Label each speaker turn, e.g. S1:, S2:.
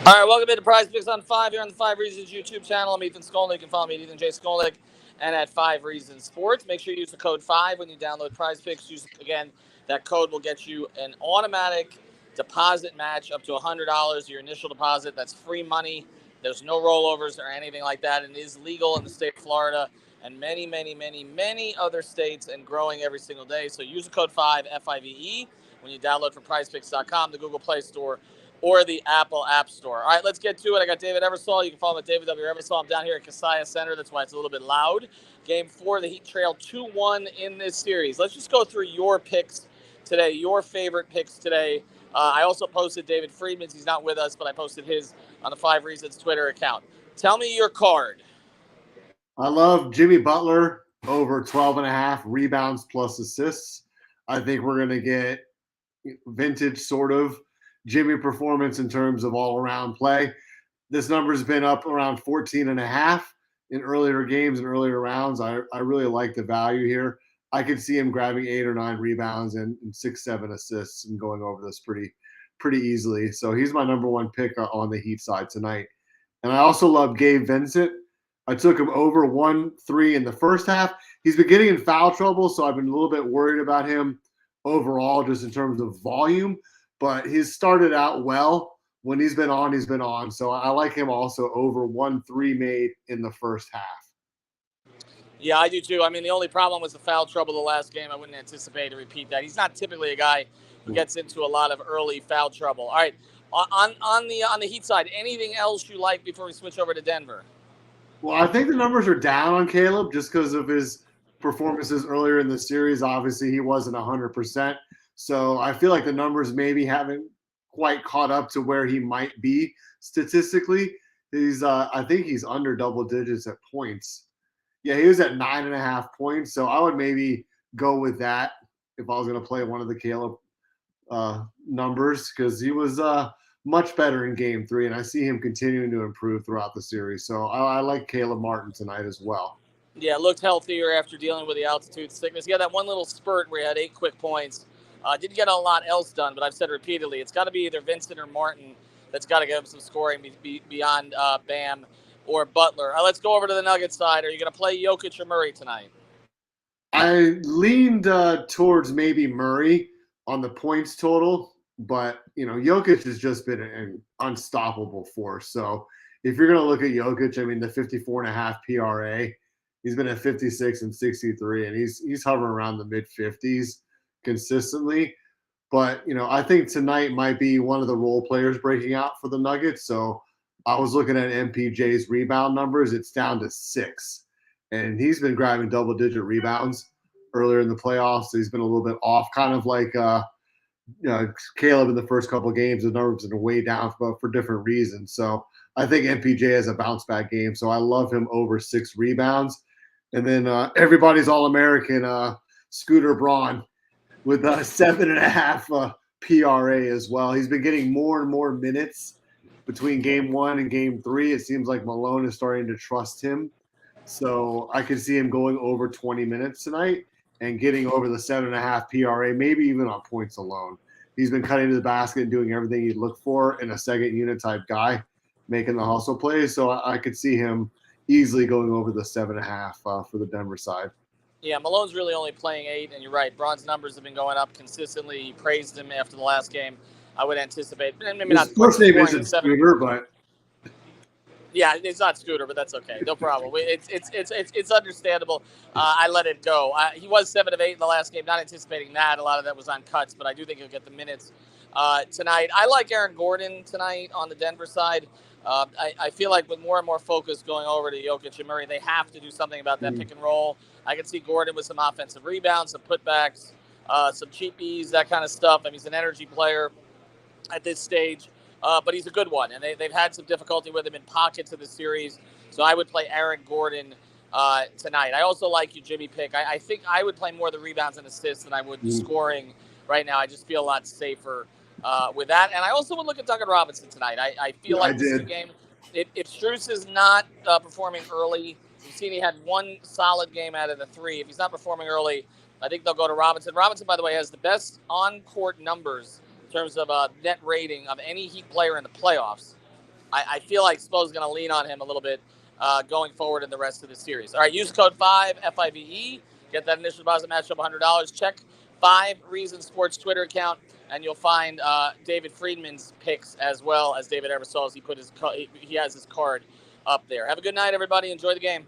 S1: All right, welcome into Prize Picks on 5 here on the 5 Reasons YouTube channel. I'm Ethan Skolnick. You can follow me at Ethan J. Skolnick and at 5 Reasons Sports. Make sure you use the code 5 when you download Prize Picks. Again, that code will get you an automatic deposit match up to $100, your initial deposit. That's free money. There's no rollovers or anything like that. It is legal in the state of Florida and many other states and growing every single day. So use the code 5, F-I-V-E, when you download from PrizePicks.com, the Google Play Store, or the Apple App Store. All right, let's get to it. I got David Eversole. You can follow me at David W. Eversole. I'm down here at Kasaya Center. That's why it's a little bit loud. Game 4, the Heat trail 2-1 in this series. Let's just go through your picks today, your favorite picks today. I also posted David Friedman's. He's not with us, but I posted his on the 5 Reasons Twitter account. Tell me your card.
S2: I love Jimmy Butler over 12.5 rebounds plus assists. I think we're going to get vintage sort of Jimmy performance in terms of all-around play. This number's been up around 14.5 in earlier games and earlier rounds. I really like the value here. I could see him grabbing 8 or 9 rebounds and 6-7 assists and going over this pretty easily. So he's my number one pick on the Heat side tonight. And I also love Gabe Vincent. I took him over 1-3 in the first half. He's been getting in foul trouble, so I've been a little bit worried about him overall just in terms of volume. But he's started out well. When he's been on. So I like him also over 1-3 made in the first half.
S1: Yeah, I do too. I mean, the only problem was the foul trouble the last game. I wouldn't anticipate to repeat that. He's not typically a guy who gets into a lot of early foul trouble. All right, on the Heat side, anything else you like before we switch over to Denver?
S2: Well, I think the numbers are down on Caleb just because of his performances earlier in the series. Obviously, he wasn't 100%. So I feel like the numbers maybe haven't quite caught up to where he might be statistically. I think he's under double digits at points. Yeah, he was at 9.5 points. So I would maybe go with that if I was going to play one of the Caleb numbers because he was much better in game 3, and I see him continuing to improve throughout the series. So I like Caleb Martin tonight as well.
S1: Yeah, looked healthier after dealing with the altitude sickness. He had that one little spurt where he had 8 quick points. Didn't get a lot else done, but I've said repeatedly, it's got to be either Vincent or Martin that's got to give him some scoring beyond Bam or Butler. Let's go over to the Nuggets side. Are you going to play Jokic or Murray tonight?
S2: I leaned towards maybe Murray on the points total, but, Jokic has just been an unstoppable force. So if you're going to look at Jokic, I mean, the 54.5 PRA, he's been at 56 and 63, and he's hovering around the mid-50s consistently. But, I think tonight might be one of the role players breaking out for the Nuggets. So I was looking at MPJ's rebound numbers. It's down to 6. And he's been grabbing double-digit rebounds earlier in the playoffs. So he's been a little bit off, kind of like Caleb in the first couple of games. The numbers have been way down for different reasons. So I think MPJ has a bounce-back game. So I love him over 6 rebounds. And then everybody's All-American, Scooter Braun, with 7.5 PRA as well. He's been getting more and more minutes between game 1 and game 3. It seems like Malone is starting to trust him. So I could see him going over 20 minutes tonight and getting over the 7.5 PRA, maybe even on points alone. He's been cutting to the basket and doing everything you'd look for in a second unit type guy, making the hustle plays. So I could see him easily going over the 7.5 for the Denver side.
S1: Yeah, Malone's really only playing 8, and you're right. Braun's numbers have been going up consistently. He praised him after the last game. I would anticipate, maybe not.
S2: His first name isn't Scooter, but
S1: yeah, it's not Scooter, but that's okay. No problem. It's understandable. I let it go. He was 7 of 8 in the last game. Not anticipating that. A lot of that was on cuts, but I do think he'll get the minutes tonight. I like Aaron Gordon tonight on the Denver side. I feel like with more and more focus going over to Jokic and Murray, they have to do something about that pick and roll. I can see Gordon with some offensive rebounds, some putbacks, some cheapies, that kind of stuff. I mean, he's an energy player at this stage, but he's a good one. And they've had some difficulty with him in pockets of the series. So I would play Aaron Gordon tonight. I also like you, Jimmy pick. I think I would play more of the rebounds and assists than I would scoring right now. I just feel a lot safer with that. And I also would look at Duncan Robinson tonight. I feel like this is a game. If Strus is not performing early, you've seen he had one solid game out of the 3. If he's not performing early, I think they'll go to Robinson. Robinson, by the way, has the best on-court numbers in terms of net rating of any Heat player in the playoffs. I feel like Spo's going to lean on him a little bit going forward in the rest of the series. All right, use code 5 FIVE. Get that initial deposit match up $100. Check 5 Reasons Sports Twitter account, and you'll find David Friedman's picks as well as David Eversole's. He has his card up there. Have a good night, everybody. Enjoy the game.